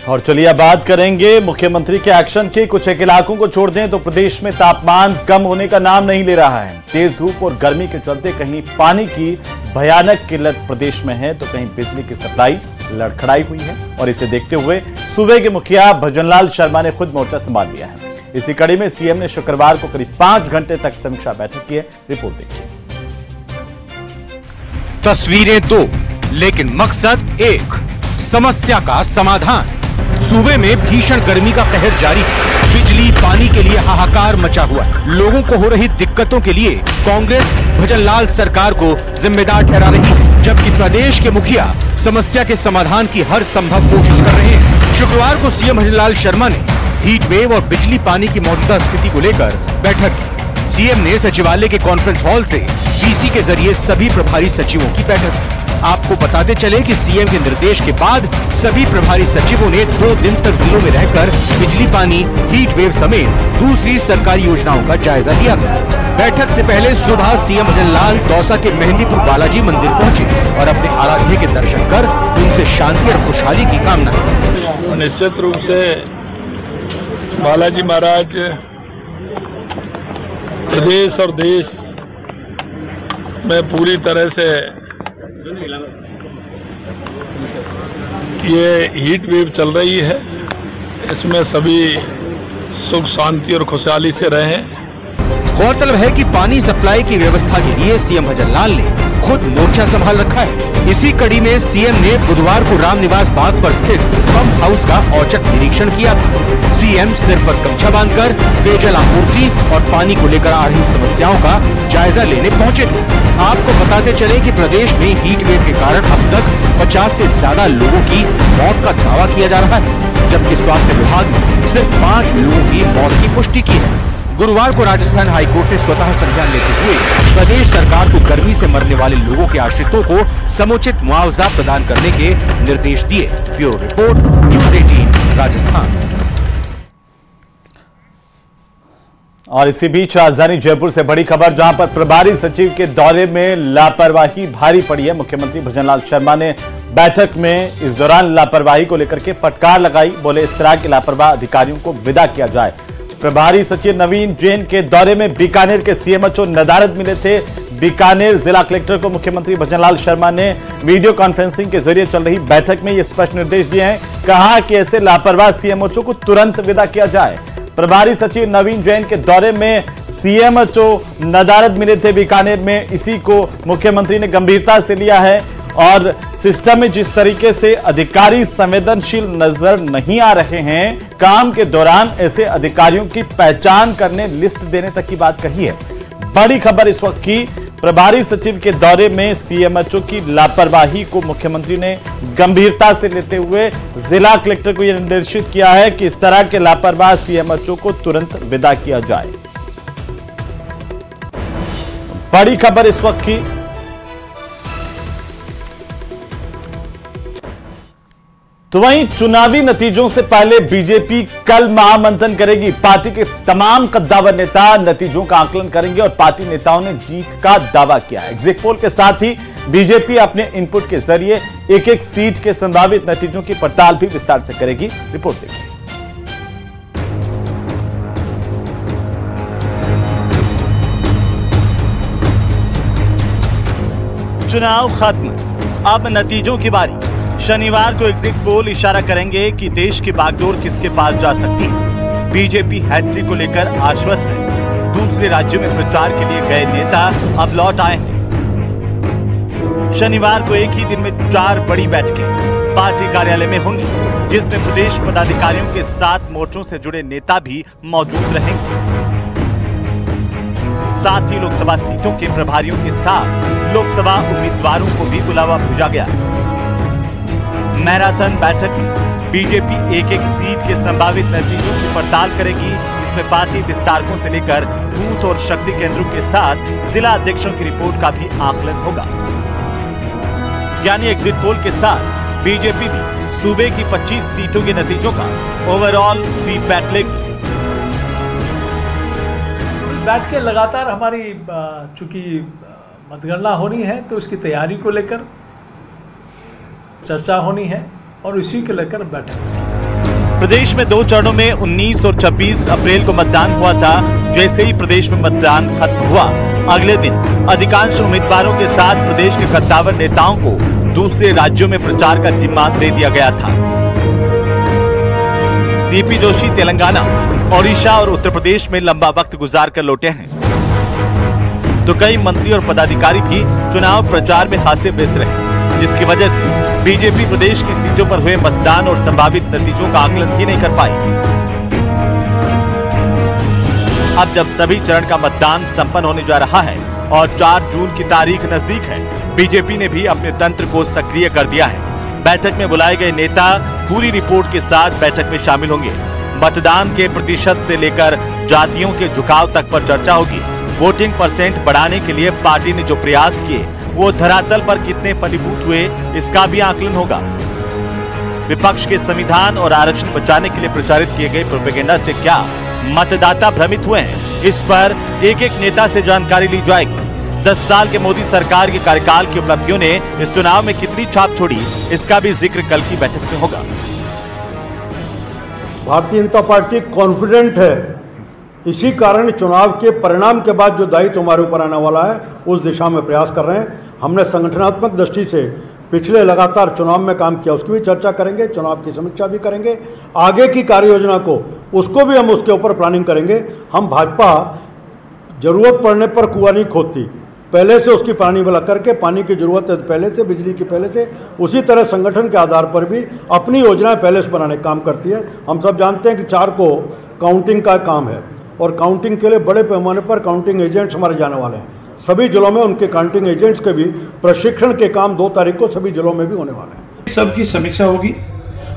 और चलिए अब बात करेंगे मुख्यमंत्री के एक्शन की। कुछ एक इलाकों को छोड़ दें तो प्रदेश में तापमान कम होने का नाम नहीं ले रहा है। तेज धूप और गर्मी के चलते कहीं पानी की भयानक किल्लत प्रदेश में है तो कहीं बिजली की सप्लाई लड़खड़ाई हुई है। और इसे देखते हुए सूबे के मुखिया भजनलाल शर्मा ने खुद मोर्चा संभाल लिया है। इसी कड़ी में सीएम ने शुक्रवार को करीब 5 घंटे तक समीक्षा बैठक की है। रिपोर्ट देखिए। तस्वीरें 2 लेकिन मकसद एक, समस्या का समाधान। सूबे में भीषण गर्मी का कहर जारी है। बिजली पानी के लिए हाहाकार मचा हुआ है। लोगों को हो रही दिक्कतों के लिए कांग्रेस भजनलाल सरकार को जिम्मेदार ठहरा रही है, जबकि प्रदेश के मुखिया समस्या के समाधान की हर संभव कोशिश कर रहे हैं। शुक्रवार को सीएम भजनलाल शर्मा ने हीट वेव और बिजली पानी की मौजूदा स्थिति को लेकर बैठक की। सीएम ने सचिवालय के कॉन्फ्रेंस हॉल से वीसी के जरिए सभी प्रभारी सचिवों की बैठक की। आपको बताते चले कि सीएम के निर्देश के बाद सभी प्रभारी सचिवों ने 2 दिन तक जिलों में रहकर बिजली पानी, हीट वेव समेत दूसरी सरकारी योजनाओं का जायजा लिया गया। बैठक से पहले सुबह सीएम भजनलाल दौसा के मेहंदीपुर बालाजी मंदिर पहुंचे और अपने आराध्य के दर्शन कर उनसे शांति और खुशहाली की कामना की। निश्चित रूप से बालाजी महाराज प्रदेश और देश में पूरी तरह से ये हीट वेव चल रही है, इसमें सभी सुख शांति और खुशहाली से रहें। गौरतलब है कि पानी सप्लाई की व्यवस्था के लिए सीएम भजनलाल ने खुद मोर्चा संभाल रखा है। इसी कड़ी में सीएम ने बुधवार को रामनिवास बाग पर स्थित पंप हाउस का औचक निरीक्षण किया था। सीएम सिर पर गमछा बांधकर पेयजल आपूर्ति और पानी को लेकर आ रही समस्याओं का जायजा लेने पहुंचे थे। आपको बताते चले कि प्रदेश में हीट वेव के कारण अब तक 50 से ज्यादा लोगों की मौत का दावा किया जा रहा है, जबकि स्वास्थ्य विभाग ने सिर्फ 5 लोगों की मौत की पुष्टि की है। गुरुवार को राजस्थान हाईकोर्ट ने स्वतः संज्ञान लेते हुए प्रदेश सरकार को गर्मी से मरने वाले लोगों के आश्रितों को समुचित मुआवजा प्रदान करने के निर्देश दिए। Bureau report, news 18 Rajasthan. और इसी बीच राजधानी जयपुर से बड़ी खबर, जहां पर प्रभारी सचिव के दौरे में लापरवाही भारी पड़ी है। मुख्यमंत्री भजनलाल शर्मा ने बैठक में इस दौरान लापरवाही को लेकर के फटकार लगाई। बोले इस तरह के लापरवाह अधिकारियों को विदा किया जाए। प्रभारी सचिव नवीन जैन के दौरे में बीकानेर के सीएमएचओ नदारद मिले थे। बीकानेर जिला कलेक्टर को मुख्यमंत्री भजनलाल शर्मा ने वीडियो कॉन्फ्रेंसिंग के जरिए चल रही बैठक में ये स्पष्ट निर्देश दिए हैं। कहा कि ऐसे लापरवाह सीएमएचओ को तुरंत विदा किया जाए। प्रभारी सचिव नवीन जैन के दौरे में सीएमएचओ नदारद मिले थे बीकानेर में, इसी को मुख्यमंत्री ने गंभीरता से लिया है। और सिस्टम में जिस तरीके से अधिकारी संवेदनशील नजर नहीं आ रहे हैं, काम के दौरान ऐसे अधिकारियों की पहचान करने, लिस्ट देने तक की बात कही है। बड़ी खबर इस वक्त की, प्रभारी सचिव के दौरे में सीएमएचओ की लापरवाही को मुख्यमंत्री ने गंभीरता से लेते हुए जिला कलेक्टर को यह निर्देशित किया है कि इस तरह के लापरवाह सीएमएचओ को तुरंत विदा किया जाए। बड़ी खबर इस वक्त की। तो वहीं चुनावी नतीजों से पहले बीजेपी कल महामंथन करेगी। पार्टी के तमाम कद्दावर नेता नतीजों का आकलन करेंगे और पार्टी नेताओं ने जीत का दावा किया है। एग्जिट पोल के साथ ही बीजेपी अपने इनपुट के जरिए एक-एक सीट के संभावित नतीजों की पड़ताल भी विस्तार से करेगी। रिपोर्ट देखिए। चुनाव खत्म, अब नतीजों की बारी। शनिवार को एग्जिट पोल इशारा करेंगे कि देश की बागडोर किसके पास जा सकती है। बीजेपी हैट्रिक को लेकर आश्वस्त है। दूसरे राज्यों में प्रचार के लिए गए नेता अब लौट आए हैं। शनिवार को एक ही दिन में 4 बड़ी बैठकें पार्टी कार्यालय में होंगी, जिसमें प्रदेश पदाधिकारियों के साथ मोर्चों से जुड़े नेता भी मौजूद रहेंगे। साथ ही लोकसभा सीटों के प्रभारियों के साथ लोकसभा उम्मीदवारों को भी बुलावा भेजा गया है। मैराथन बैठक में बीजेपी एक-एक सीट के संभावित नतीजों की पड़ताल करेगी। इसमें पार्टी विस्तारकों से लेकर बूथ और शक्ति केंद्रों के साथ जिला अध्यक्षों की रिपोर्ट का भी आकलन होगा। यानी एग्जिट पोल के साथ बीजेपी भी सूबे की 25 सीटों के नतीजों का ओवरऑल फीडबैक लेगी। बैठ के लगातार हमारी चूंकि मतगणना होनी है तो उसकी तैयारी को लेकर चर्चा होनी है और इसी को लेकर बैठक। प्रदेश में 2 चरणों में 19 और 26 अप्रैल को मतदान हुआ था। जैसे ही प्रदेश में मतदान खत्म हुआ, अगले दिन अधिकांश उम्मीदवारों के साथ प्रदेश के कद्दावर नेताओं को दूसरे राज्यों में प्रचार का जिम्मा दे दिया गया था। सीपी जोशी तेलंगाना, ओडिशा और उत्तर प्रदेश में लंबा वक्त गुजार कर लौटे हैं, तो कई मंत्री और पदाधिकारी भी चुनाव प्रचार में खासे व्यस्त रहे, जिसकी वजह से बीजेपी प्रदेश की सीटों पर हुए मतदान और संभावित नतीजों का आकलन ही नहीं कर पाई। अब जब सभी चरण का मतदान संपन्न होने जा रहा है और 4 जून की तारीख नजदीक है, बीजेपी ने भी अपने तंत्र को सक्रिय कर दिया है। बैठक में बुलाए गए नेता पूरी रिपोर्ट के साथ बैठक में शामिल होंगे। मतदान के प्रतिशत से लेकर जातियों के झुकाव तक पर चर्चा होगी। वोटिंग % बढ़ाने के लिए पार्टी ने जो प्रयास किए वो धरातल पर कितने फलीभूत हुए, इसका भी आकलन होगा। विपक्ष के संविधान और आरक्षण बचाने के लिए प्रचारित किए गए प्रोपेगेंडा से क्या मतदाता भ्रमित हुए हैं, इस पर एक एक नेता से जानकारी ली जाएगी। 10 साल के मोदी सरकार के कार्यकाल की उपलब्धियों ने इस चुनाव में कितनी छाप छोड़ी, इसका भी जिक्र कल की बैठक में होगा। भारतीय जनता पार्टी कॉन्फिडेंट है, इसी कारण चुनाव के परिणाम के बाद जो दायित्व हमारे ऊपर आने वाला है उस दिशा में प्रयास कर रहे हैं। हमने संगठनात्मक दृष्टि से पिछले लगातार चुनाव में काम किया, उसकी भी चर्चा करेंगे, चुनाव की समीक्षा भी करेंगे, आगे की कार्य योजना को उसको भी हम उसके ऊपर प्लानिंग करेंगे। हम भाजपा जरूरत पड़ने पर कुआं नहीं खोदती, पहले से उसकी पानी वाला करके, पानी की जरूरत है पहले से, बिजली की पहले से, उसी तरह संगठन के आधार पर भी अपनी योजनाएं पहले से बनाने का काम करती है। हम सब जानते हैं कि 4 को काउंटिंग का काम है और काउंटिंग के लिए बड़े पैमाने पर काउंटिंग एजेंट्स हमारे जाने वाले हैं। सभी जिलों में उनके काउंटिंग एजेंट्स के भी प्रशिक्षण के काम 2 तारीख को सभी जिलों में भी होने वाले हैं। सबकी समीक्षा होगी।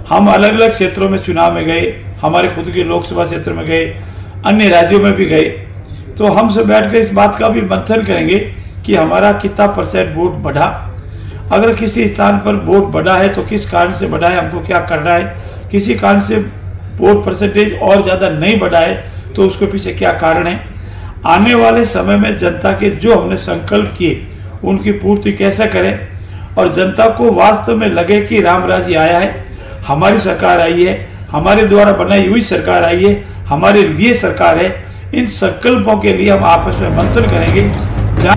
हम अलग अलग क्षेत्रों में चुनाव में गए, हमारे खुद के लोकसभा क्षेत्र में गए, अन्य राज्यों में भी गए, तो हम सब बैठ कर इस बात का भी मंथन करेंगे कि हमारा कितना % वोट बढ़ा, अगर किसी स्थान पर वोट बढ़ा है तो किस कारण से बढ़ा है, हमको क्या करना है, किसी कारण से वोट % और ज़्यादा नहीं बढ़ा है तो उसके पीछे क्या कारण है। आने वाले समय में जनता के जो हमने संकल्प किए उनकी पूर्ति कैसे करें और जनता को वास्तव में लगे कि राम राज्य आया है, हमारी सरकार आई है, हमारे द्वारा बनाई हुई सरकार आई है, हमारे लिए सरकार है। इन संकल्पों के लिए हम आपस में मंथन करेंगे।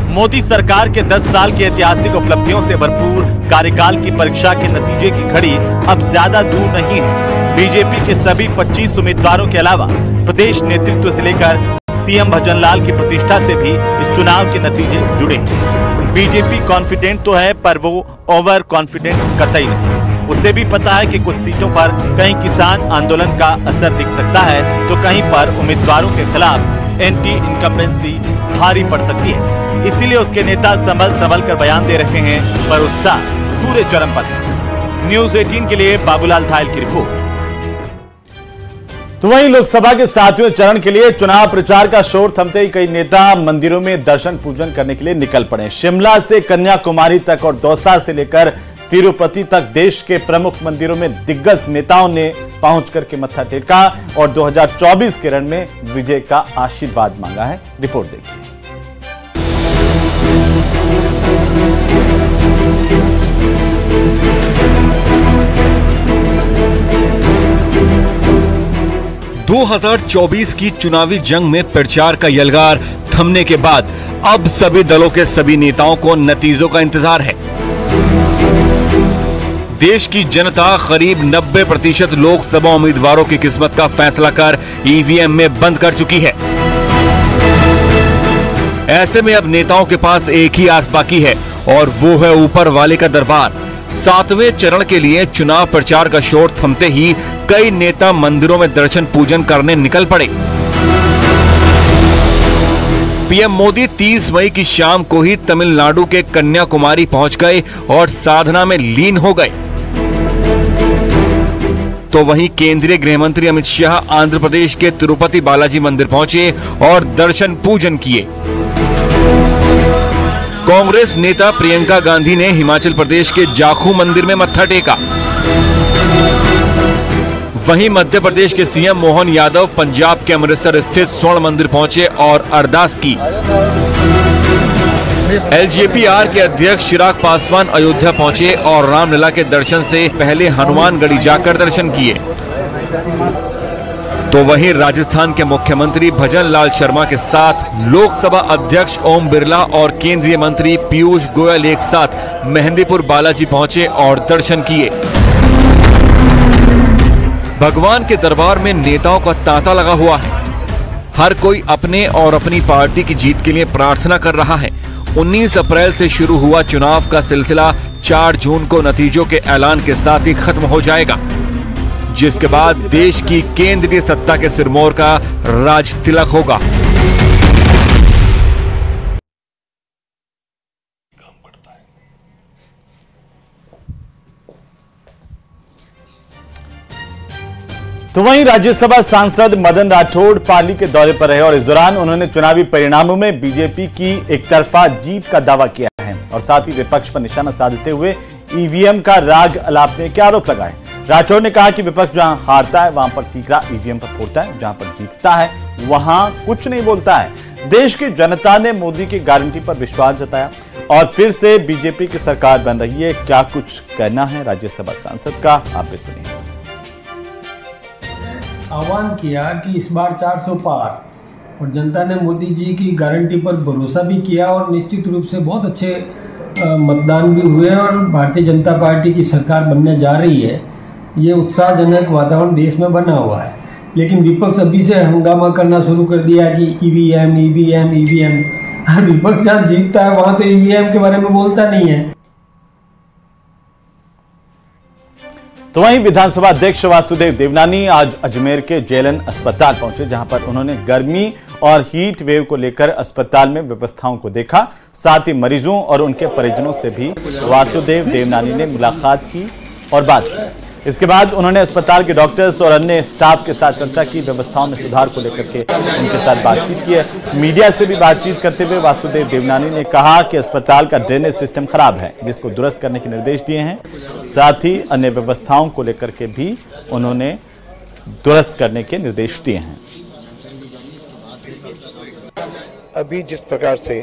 मोदी सरकार के 10 साल की ऐतिहासिक उपलब्धियों से भरपूर कार्यकाल की परीक्षा के नतीजे की घड़ी अब ज्यादा दूर नहीं है। बीजेपी के सभी 25 उम्मीदवारों के अलावा प्रदेश नेतृत्व से लेकर सीएम भजनलाल की प्रतिष्ठा से भी इस चुनाव के नतीजे जुड़े हैं। बीजेपी कॉन्फिडेंट तो है, पर वो ओवर कॉन्फिडेंट कतई नहीं। उसे भी पता है कि कुछ सीटों पर कहीं किसान आंदोलन का असर दिख सकता है, तो कहीं पर उम्मीदवारों के खिलाफ एंटी इनकम्बेंसी भारी पड़ सकती है। इसीलिए उसके नेता संभल कर बयान दे रहे हैं, पर उत्साह पूरे चरम पर है। न्यूज़ 18 के लिए बाबूलाल धायल की रिपोर्ट। तो वहीं लोकसभा के 7वें चरण के लिए चुनाव प्रचार का शोर थमते ही कई नेता मंदिरों में दर्शन पूजन करने के लिए निकल पड़े। शिमला से कन्याकुमारी तक और दौसा से लेकर तिरुपति तक देश के प्रमुख मंदिरों में दिग्गज नेताओं ने पहुंचकर के मत्था टेका और 2024 के रण में विजय का आशीर्वाद मांगा है। रिपोर्ट देखिए। ...2024 की चुनावी जंग में प्रचार का यलगार थमने के बाद अब सभी दलों के सभी नेताओं को नतीजों का इंतजार है। देश की जनता करीब 90% लोकसभा उम्मीदवारों की किस्मत का फैसला कर ईवीएम में बंद कर चुकी है। ऐसे में अब नेताओं के पास एक ही आस बाकी है और वो है ऊपर वाले का दरबार। 7वें चरण के लिए चुनाव प्रचार का शोर थमते ही कई नेता मंदिरों में दर्शन पूजन करने निकल पड़े। पीएम मोदी 30 मई की शाम को ही तमिलनाडु के कन्याकुमारी पहुंच गए और साधना में लीन हो गए। तो वहीं केंद्रीय गृह मंत्री अमित शाह आंध्र प्रदेश के तिरुपति बालाजी मंदिर पहुंचे और दर्शन पूजन किए। कांग्रेस नेता प्रियंका गांधी ने हिमाचल प्रदेश के जाखू मंदिर में मत्था टेका। वहीं मध्य प्रदेश के सीएम मोहन यादव पंजाब के अमृतसर स्थित स्वर्ण मंदिर पहुंचे और अरदास की। एलजेपी-आर के अध्यक्ष चिराग पासवान अयोध्या पहुंचे और रामलला के दर्शन से पहले हनुमानगढ़ी जाकर दर्शन किए। तो वहीं राजस्थान के मुख्यमंत्री भजन लाल शर्मा के साथ लोकसभा अध्यक्ष ओम बिरला और केंद्रीय मंत्री पीयूष गोयल एक साथ मेहंदीपुर बालाजी पहुंचे और दर्शन किए। भगवान के दरबार में नेताओं का तांता लगा हुआ है। हर कोई अपने और अपनी पार्टी की जीत के लिए प्रार्थना कर रहा है। 19 अप्रैल से शुरू हुआ चुनाव का सिलसिला 4 जून को नतीजों के ऐलान के साथ ही खत्म हो जाएगा, जिसके बाद देश की केंद्रीय सत्ता के सिरमौर का राज तिलक होगा। तो वहीं राज्यसभा सांसद मदन राठौड़ पाली के दौरे पर रहे और इस दौरान उन्होंने चुनावी परिणामों में बीजेपी की एकतरफा जीत का दावा किया है और साथ ही विपक्ष पर निशाना साधते हुए ईवीएम का राग अलापने के आरोप लगाए। राठौड़ ने कहा कि विपक्ष जहां हारता है वहां पर तीखरा ईवीएम पर फोड़ता है, जहां पर जीतता है वहां कुछ नहीं बोलता है। देश की जनता ने मोदी की गारंटी पर विश्वास जताया और फिर से बीजेपी की सरकार बन रही है। क्या कुछ कहना है राज्यसभा सांसद का, आप भी सुनिए। आह्वान किया कि इस बार 400 पार और जनता ने मोदी जी की गारंटी पर भरोसा भी किया और निश्चित रूप से बहुत अच्छे मतदान भी हुए और भारतीय जनता पार्टी की सरकार बनने जा रही है। ये उत्साहजनक वातावरण देश में बना हुआ है, लेकिन विपक्ष अभी से हंगामा करना शुरू कर दिया कि ईवीएम ईवीएम ईवीएम। विपक्ष जहाँ जीतता है वहां तो ईवीएम के बारे में बोलता नहीं है। तो वहीं विधानसभा अध्यक्ष वासुदेव देवनानी आज अजमेर के जेएलएन अस्पताल पहुंचे, जहां पर उन्होंने गर्मी और हीट वेव को लेकर अस्पताल में व्यवस्थाओं को देखा। साथ ही मरीजों और उनके परिजनों से भी वासुदेव देवनानी ने मुलाकात की और बात की। इसके बाद उन्होंने अस्पताल के डॉक्टर्स और अन्य स्टाफ के साथ चर्चा की, व्यवस्थाओं में सुधार को लेकर के उनके साथ बातचीत की है। मीडिया से भी बातचीत करते हुए वासुदेव देवनानी ने कहा कि अस्पताल का ड्रेनेज सिस्टम खराब है, जिसको दुरुस्त करने के निर्देश दिए हैं। साथ ही अन्य व्यवस्थाओं को लेकर के भी उन्होंने दुरुस्त करने के निर्देश दिए हैं। अभी जिस प्रकार से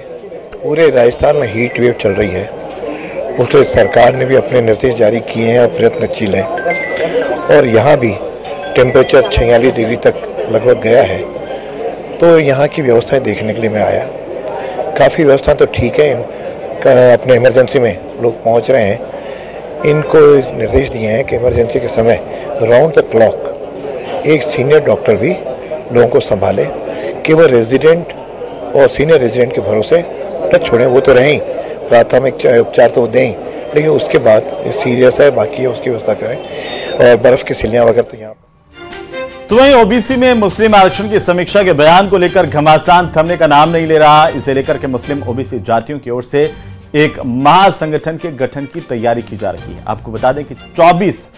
पूरे राजस्थान में हीट वेव चल रही है, उससे सरकार ने भी अपने निर्देश जारी किए हैं और प्रयत्नशील हैं और यहाँ भी टेम्परेचर 46 डिग्री तक लगभग गया है। तो यहाँ की व्यवस्थाएं देखने के लिए मैं आया। काफ़ी व्यवस्था तो ठीक है, अपने इमरजेंसी में लोग पहुँच रहे हैं। इनको निर्देश दिए हैं कि इमरजेंसी के समय राउंड द क्लॉक एक सीनियर डॉक्टर भी लोगों को संभाले। केवल रेजिडेंट और सीनियर रेजिडेंट के भरोसे न छोड़ें, वो तो रहें, प्राथमिक उपचार तो दें, लेकिन उसके बाद सीरियस है बाकी उसकी व्यवस्था करें और बर्फ की सिल्लियां वगैरह। तो यहाँ तो वहीं ओबीसी में मुस्लिम आरक्षण की समीक्षा के बयान को लेकर घमासान थमने का नाम नहीं ले रहा। इसे लेकर के मुस्लिम ओबीसी जातियों की ओर से एक महासंगठन के गठन की तैयारी की जा रही है। आपको बता दें कि 24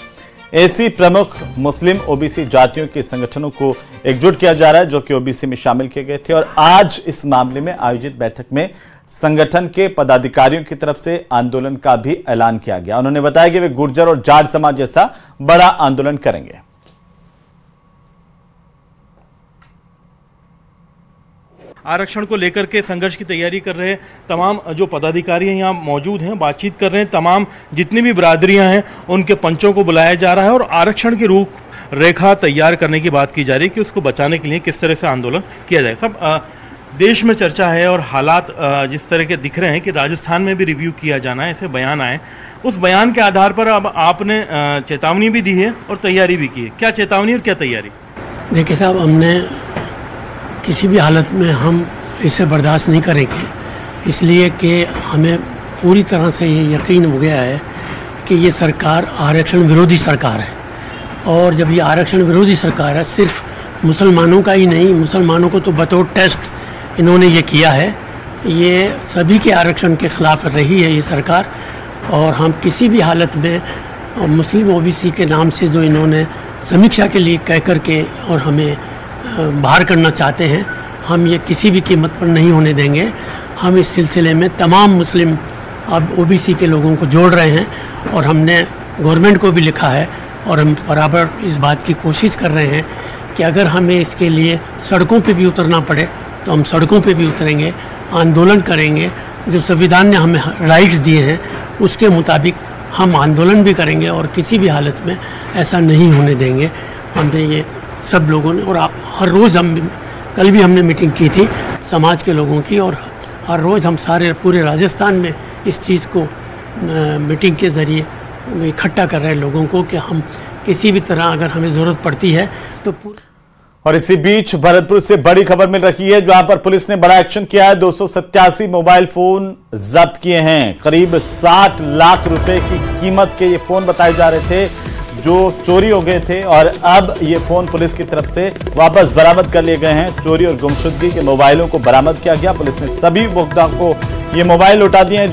ऐसी प्रमुख मुस्लिम ओबीसी जातियों के संगठनों को एकजुट किया जा रहा है, जो कि ओबीसी में शामिल किए गए थे। और आज इस मामले में आयोजित बैठक में संगठन के पदाधिकारियों की तरफ से आंदोलन का भी ऐलान किया गया। उन्होंने बताया कि वे गुर्जर और जाट समाज जैसा बड़ा आंदोलन करेंगे। आरक्षण को लेकर के संघर्ष की तैयारी कर रहे तमाम जो पदाधिकारी हैं यहाँ मौजूद हैं, बातचीत कर रहे हैं। तमाम जितनी भी बिरादरियां हैं उनके पंचों को बुलाया जा रहा है और आरक्षण की रूपरेखा तैयार करने की बात की जा रही है कि उसको बचाने के लिए किस तरह से आंदोलन किया जाए। सब देश में चर्चा है और हालात जिस तरह के दिख रहे हैं कि राजस्थान में भी रिव्यू किया जाना है, ऐसे बयान आए। उस बयान के आधार पर अब आपने चेतावनी भी दी है और तैयारी भी की है। क्या चेतावनी और क्या तैयारी? देखिए साहब, हमने किसी भी हालत में हम इसे बर्दाश्त नहीं करेंगे, इसलिए कि हमें पूरी तरह से ये यकीन हो गया है कि ये सरकार आरक्षण विरोधी सरकार है। और जब ये आरक्षण विरोधी सरकार है, सिर्फ मुसलमानों का ही नहीं, मुसलमानों को तो बतौर टेस्ट इन्होंने ये किया है, ये सभी के आरक्षण के खिलाफ रही है ये सरकार। और हम किसी भी हालत में मुस्लिम ओबीसी के नाम से जो इन्होंने समीक्षा के लिए कह कर के और हमें बाहर करना चाहते हैं, हम ये किसी भी कीमत पर नहीं होने देंगे। हम इस सिलसिले में तमाम मुस्लिम अब ओबीसी के लोगों को जोड़ रहे हैं और हमने गवर्नमेंट को भी लिखा है और हम बराबर इस बात की कोशिश कर रहे हैं कि अगर हमें इसके लिए सड़कों पे भी उतरना पड़े तो हम सड़कों पे भी उतरेंगे, आंदोलन करेंगे। जो संविधान ने हमें राइट्स दिए हैं उसके मुताबिक हम आंदोलन भी करेंगे और किसी भी हालत में ऐसा नहीं होने देंगे। हमने ये सब लोगों ने, और हर रोज़ हम, कल भी हमने मीटिंग की थी समाज के लोगों की, और हर रोज़ हम सारे पूरे राजस्थान में इस चीज़ को मीटिंग के ज़रिए इकट्ठा कर रहे हैं लोगों को कि हम किसी भी तरह अगर हमें ज़रूरत पड़ती है तो और इसी बीच भरतपुर से बड़ी खबर मिल रही है, जहां पर पुलिस ने बड़ा एक्शन किया है। 287 मोबाइल फोन जब्त किए हैं। करीब 60 लाख रुपए की कीमत के ये फोन बताए जा रहे थे जो चोरी हो गए थे, और अब ये फोन पुलिस की तरफ से वापस बरामद कर लिए गए हैं। चोरी और गुमशुदगी के मोबाइलों को बरामद किया गया। पुलिस ने सभी उपभोक्ताओं को ये मोबाइल लौटा दिए हैं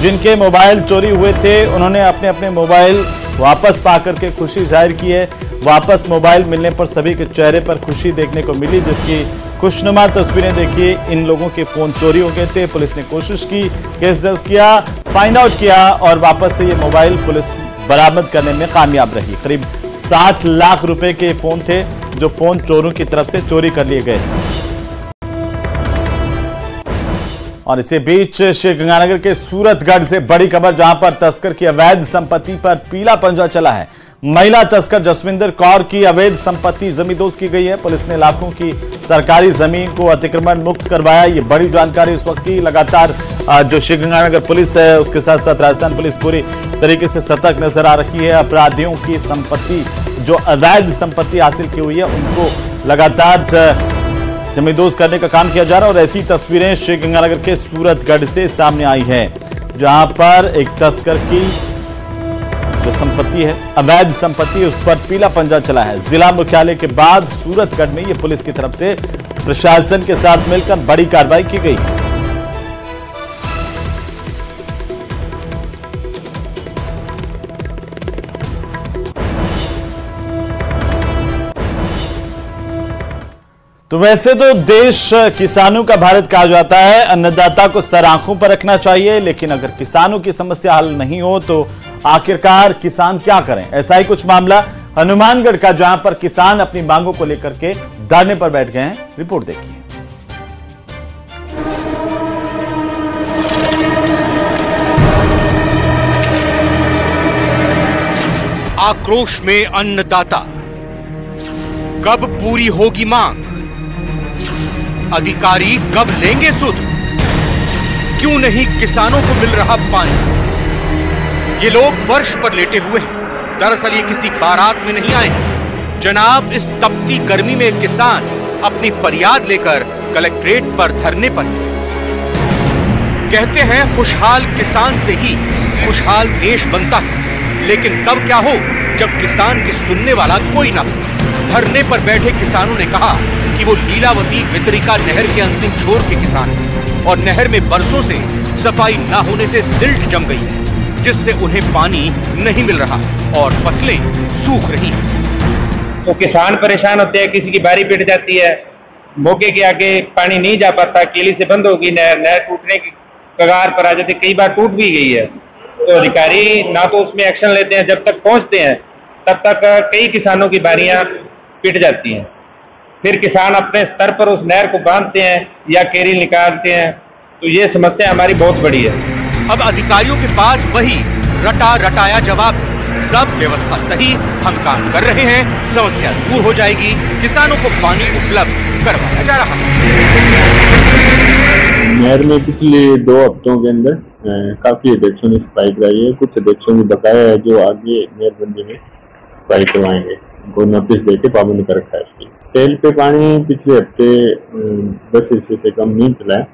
जिनके मोबाइल चोरी हुए थे। उन्होंने अपने अपने मोबाइल वापस पाकर के खुशी जाहिर की है। वापस मोबाइल मिलने पर सभी के चेहरे पर खुशी देखने को मिली, जिसकी खुशनुमा तस्वीरें देखिए। इन लोगों के फोन चोरी हो गए थे। पुलिस ने कोशिश की, केस दर्ज किया, फाइंड आउट किया और वापस से ये मोबाइल पुलिस बरामद करने में कामयाब रही। करीब 60 लाख रुपए के फोन थे जो फोन चोरों की तरफ से चोरी कर लिए गए। और इसी बीच श्रीगंगानगर के सूरतगढ़ से बड़ी खबर, जहां पर तस्कर की अवैध संपत्ति पर पीला पंजा चला है। महिला तस्कर जसविंदर कौर की अवैध संपत्ति जमींदोज की गई है। पुलिस ने लाखों की सरकारी जमीन को अतिक्रमण मुक्त करवाया। ये बड़ी जानकारी इस वक्त की। लगातार जो श्रीगंगानगर पुलिस है उसके साथ साथ राजस्थान पुलिस पूरी तरीके से सतर्क नजर आ रही है। अपराधियों की संपत्ति, जो अवैध संपत्ति हासिल की हुई है, उनको लगातार जमींदोज करने का काम किया जा रहा है। और ऐसी तस्वीरें श्रीगंगानगर के सूरतगढ़ से सामने आई है, जहां पर एक तस्कर की जो संपत्ति है, अवैध संपत्ति, उस पर पीला पंजा चला है। जिला मुख्यालय के बाद सूरतगढ़ में ये पुलिस की तरफ से प्रशासन के साथ मिलकर बड़ी कार्रवाई की गई। तो वैसे तो देश किसानों का भारत कहा जाता है। अन्नदाता को सर आंखों पर रखना चाहिए, लेकिन अगर किसानों की समस्या हल नहीं हो तो आखिरकार किसान क्या करें। ऐसा ही कुछ मामला हनुमानगढ़ का, जहां पर किसान अपनी मांगों को लेकर के धरने पर बैठ गए हैं। रिपोर्ट देखिए। आक्रोश में अन्नदाता, कब पूरी होगी मांग? अधिकारी कब लेंगे सुध? क्यों नहीं किसानों को मिल रहा पानी? ये लोग फर्श पर लेटे हुए हैं। दरअसल ये किसी बारात में नहीं आए हैं। जनाब, इस तपती गर्मी में किसान अपनी फरियाद लेकर कलेक्ट्रेट पर धरने पर कहते हैं खुशहाल किसान से ही खुशहाल देश बनता है। लेकिन तब क्या हो जब किसान की सुनने वाला कोई ना हो। धरने पर बैठे किसानों ने कहा कि वो लीलावती वितरिका नहर के अंतिम छोर के किसान हैं और नहर में बरसों से सफाई न होने से सिल्ट जम गई है, जिससे उन्हें पानी नहीं मिल रहा और फसलें सूख रही हैं। तो किसान परेशान होते हैं, किसी की बारी पिट जाती है, मौके के आगे पानी नहीं जा पाता, केली से बंद होगी नहर टूटने की कगार पर आ जाती, कई बार टूट भी गई है। तो अधिकारी ना तो उसमें एक्शन लेते हैं, जब तक पहुंचते हैं तब तक कई किसानों की बारियां पिट जाती हैं। फिर किसान अपने स्तर पर उस नहर को बांधते हैं या केरी निकालते हैं। तो ये समस्या हमारी बहुत बड़ी है। अब अधिकारियों के पास वही रटा रटाया जवाब, सब व्यवस्था सही, हम काम कर रहे हैं, समस्या दूर हो जाएगी, किसानों को पानी उपलब्ध करवाया जा रहा है। नहर में पिछले 2 हफ्तों के अंदर काफी अध्यक्षों ने सफाई कराई है। कुछ अध्यक्षों ने बकाया है जो आगे नहरबंदी में सफाई करवाएंगे, उनको नोटिस देके पाबंद कर रखा है। इसकी तेल पे पानी पिछले हफ्ते 10 हिस्से से कम नहीं चला है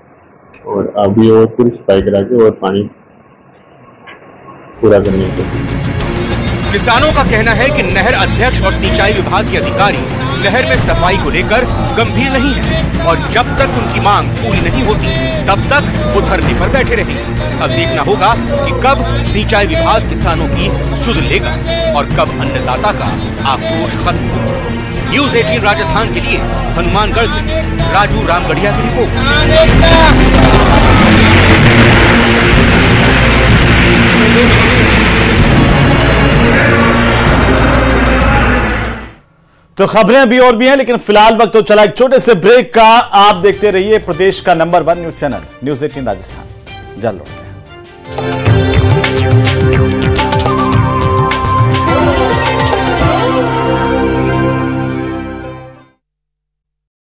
और अभी और पूरी सफाई करा के और पानी पूरा करने को। किसानों का कहना है कि नहर अध्यक्ष और सिंचाई विभाग के अधिकारी नहर में सफाई को लेकर गंभीर नहीं है और जब तक उनकी मांग पूरी नहीं होती तब तक वो धरने पर बैठे रहेंगे। अब देखना होगा कि कब सिंचाई विभाग किसानों की सुध लेगा और कब अन्नदाता का आक्रोश खत्म होगा। न्यूज़ 18 राजस्थान के लिए हनुमानगढ़ से राजू रामगढ़िया की रिपोर्ट। तो खबरें अभी और भी हैं, लेकिन फिलहाल वक्त तो चला एक छोटे से ब्रेक का। आप देखते रहिए प्रदेश का number 1 news channel news 18 Rajasthan. जल्द लौटते हैं।